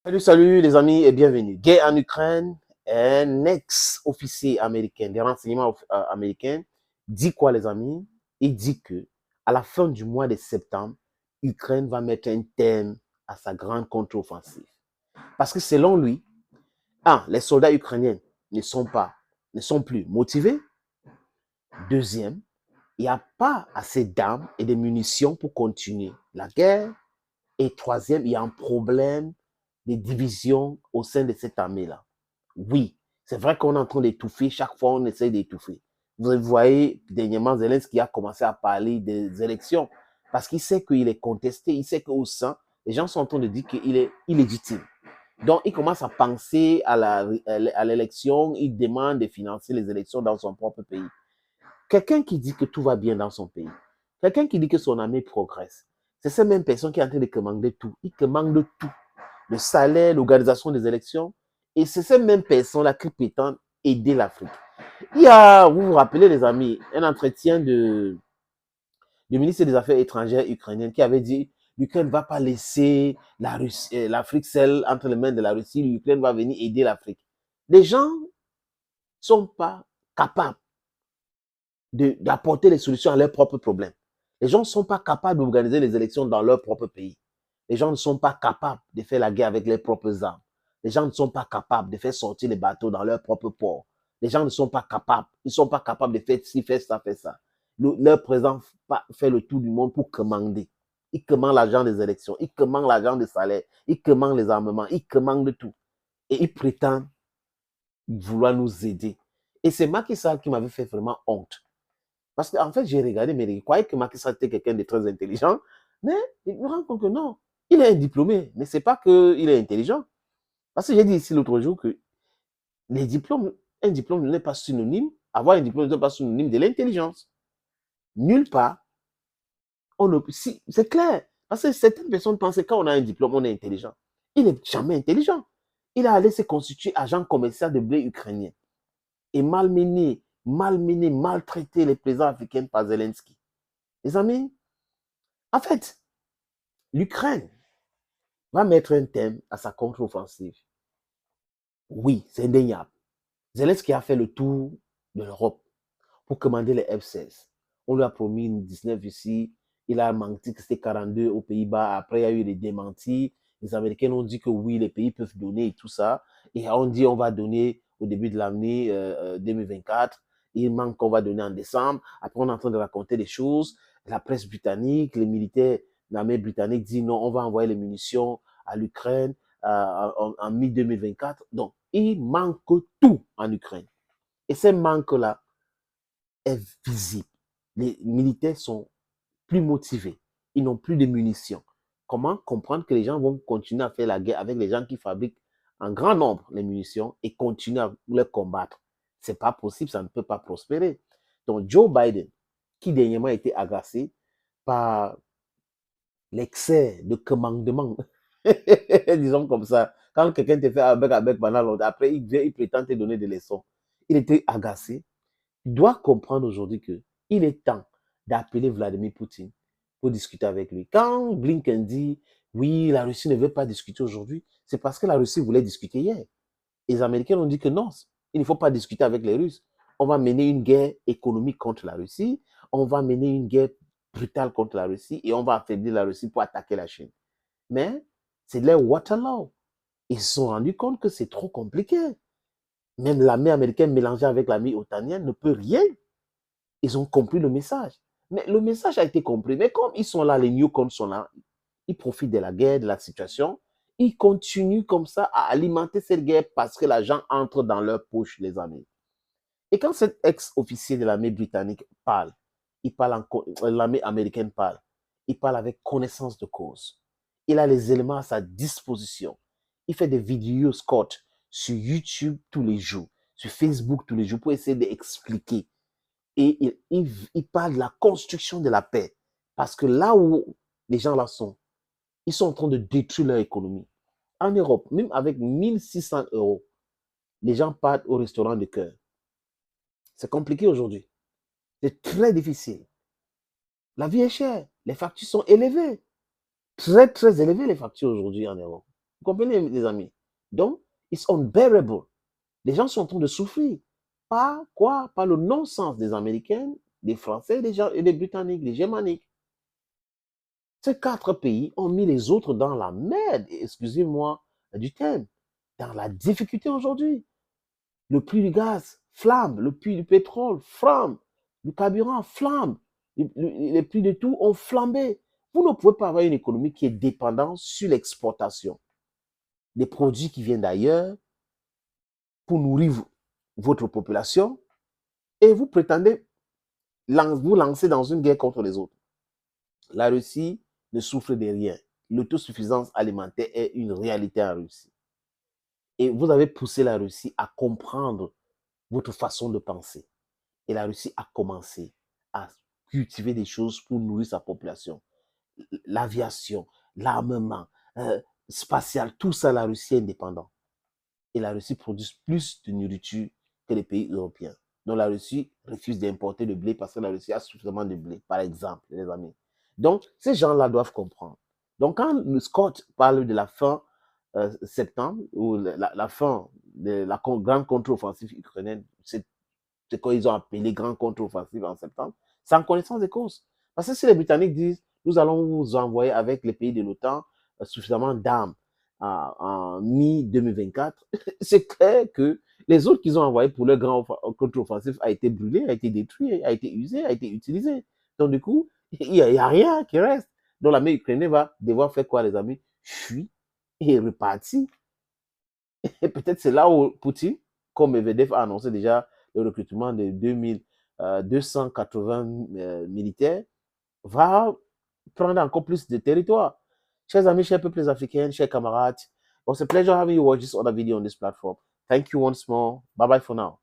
Salut, salut les amis et bienvenue. Guerre en Ukraine, un ex-officier américain, des renseignements américains, dit quoi les amis? Il dit que à la fin du mois de septembre, Ukraine va mettre un terme à sa grande contre-offensive. Parce que selon lui, les soldats ukrainiens ne sont pas, ne sont plus motivés. Deuxième, il n'y a pas assez d'armes et de munitions pour continuer la guerre. Et troisième, il y a un problème de division au sein de cette armée-là. Oui, c'est vrai qu'on est en train d'étouffer. Chaque fois, on essaie d'étouffer. Vous voyez, dernièrement, Zelensky a commencé à parler des élections parce qu'il sait qu'il est contesté. Il sait qu'au sein, les gens sont en train de dire qu'il est illégitime. Donc, il commence à penser à l'élection. Il demande de financer les élections dans son propre pays. Quelqu'un qui dit que tout va bien dans son pays, quelqu'un qui dit que son armée progresse, c'est cette même personne qui est en train de commander tout. Il commande tout. Le salaire, l'organisation des élections. Et c'est cette même personne-là qui prétend aider l'Afrique. Il y a, vous vous rappelez les amis, un entretien du ministre des Affaires étrangères ukrainien qui avait dit l'Ukraine ne va pas laisser l'Afrique seule entre les mains de la Russie, l'Ukraine va venir aider l'Afrique. Les gens ne sont pas capables d'apporter les solutions à leurs propres problèmes. Les gens ne sont pas capables d'organiser les élections dans leur propre pays. Les gens ne sont pas capables de faire la guerre avec leurs propres armes. Les gens ne sont pas capables de faire sortir les bateaux dans leur propre port. Les gens ne sont pas capables. Ils ne sont pas capables de faire ci, faire ça, faire ça. Leur président fait le tour du monde pour commander. Ils commandent l'argent des élections. Ils commandent l'argent des salaires. Ils commandent les armements. Ils commandent tout. Et ils prétendent vouloir nous aider. Et c'est Macky Sall qui m'avait fait vraiment honte. Parce qu'en fait, j'ai regardé, mais je croyais que Macky Sall était quelqu'un de très intelligent. Mais je me rends compte que non. Il est un diplômé, mais ce n'est pas qu'il est intelligent. Parce que j'ai dit ici l'autre jour que les diplômes, un diplôme n'est pas synonyme, avoir un diplôme n'est pas synonyme de l'intelligence. Nulle part. Si, c'est clair. Parce que certaines personnes pensent que quand on a un diplôme, on est intelligent. Il n'est jamais intelligent. Il a allé se constituer agent commercial de blé ukrainien et malmené, maltraité les présidents africains par Zelensky. Les amis, en fait, l'Ukraine va mettre un terme à sa contre-offensive. Oui, c'est indéniable. Zelensky a fait le tour de l'Europe pour commander les F-16. On lui a promis une 19 ici. Il a menti que c'était 42 aux Pays-Bas. Après, il y a eu des démentis. Les Américains ont dit que oui, les pays peuvent donner et tout ça. Et on dit on va donner au début de l'année 2024. Il manque qu'on va donner en décembre. Après, on est en train de raconter des choses. La presse britannique, les militaires, l'armée britannique dit non, on va envoyer les munitions à l'Ukraine en mi-2024. Donc, il manque tout en Ukraine. Et ce manque-là est visible. Les militaires sont plus motivés. Ils n'ont plus de munitions. Comment comprendre que les gens vont continuer à faire la guerre avec les gens qui fabriquent en grand nombre les munitions et continuer à les combattre? C'est pas possible, ça ne peut pas prospérer. Donc Joe Biden, qui dernièrement a été agacé par l'excès de commandement, disons comme ça, quand quelqu'un te fait avec pendant longtemps, après il prétend te donner des leçons. Il était agacé. Il doit comprendre aujourd'hui qu'il est temps d'appeler Vladimir Poutine pour discuter avec lui. Quand Blinken dit oui, la Russie ne veut pas discuter aujourd'hui, c'est parce que la Russie voulait discuter hier. Et les Américains ont dit que non, il ne faut pas discuter avec les Russes. On va mener une guerre économique contre la Russie, on va mener une guerre brutale contre la Russie et on va affaiblir la Russie pour attaquer la Chine. Mais c'est leur Waterloo. Ils se sont rendus compte que c'est trop compliqué. Même l'armée américaine mélangée avec l'armée otanienne ne peut rien. Ils ont compris le message. Mais le message a été compris. Mais comme ils sont là, les newcons sont là, ils profitent de la guerre, de la situation. Ils continuent comme ça à alimenter cette guerre parce que l'argent entre dans leur poche, les amis. Et quand cet ex-officier de l'armée britannique parle, l'armée américaine parle, il parle avec connaissance de cause. Il a les éléments à sa disposition. Il fait des vidéos Scott sur YouTube tous les jours, sur Facebook tous les jours pour essayer d'expliquer. Et il parle de la construction de la paix. Parce que là où les gens là sont, ils sont en train de détruire leur économie. En Europe, même avec 1600 euros, les gens partent au restaurant de cœur. C'est compliqué aujourd'hui. C'est très difficile. La vie est chère. Les factures sont élevées. Très, très élevées, les factures aujourd'hui en Europe. Vous comprenez, les amis? Donc, it's unbearable. Les gens sont en train de souffrir. Par quoi? Par le non-sens des Américains, des Français et des Britanniques, des Germaniques. Ces 4 pays ont mis les autres dans la merde, excusez-moi du terme, dans la difficulté aujourd'hui. Le prix du gaz flambe, le prix du pétrole flambe, le carburant flambe, les prix de tout ont flambé. Vous ne pouvez pas avoir une économie qui est dépendante sur l'exportation des produits qui viennent d'ailleurs pour nourrir votre population et vous prétendez vous lancer dans une guerre contre les autres. La Russie ne souffre de rien. L'autosuffisance alimentaire est une réalité en Russie. Et vous avez poussé la Russie à comprendre votre façon de penser. Et la Russie a commencé à cultiver des choses pour nourrir sa population. L'aviation, l'armement, spatial, tout ça, la Russie est indépendante. Et la Russie produit plus de nourriture que les pays européens. Donc la Russie refuse d'importer le blé parce que la Russie a suffisamment de blé, par exemple, les amis. Donc, ces gens-là doivent comprendre. Donc, quand le Scott parle de la fin septembre, ou la fin de la grande contre-offensive ukrainienne, c'est quand ils ont appelé grande contre-offensive en septembre, c'est en connaissance de cause. Parce que si les Britanniques disent, nous allons vous envoyer avec les pays de l'OTAN suffisamment d'armes en mi-2024, c'est clair que les autres qu'ils ont envoyés pour leur grand contre-offensif a été brûlé, a été détruit, a été usé, a été utilisé. Donc du coup, il n'y a rien qui reste. Donc l'armée ukrainienne va devoir faire quoi, les amis? Fuir et repartir. Et peut-être c'est là où Poutine, comme Medvedev a annoncé déjà le recrutement de 2280 militaires, va prendre encore plus de territoire. Chers amis, chers peuples africains, chers camarades, it was a pleasure having you watch this other video on this platform. Thank you once more. Bye bye for now.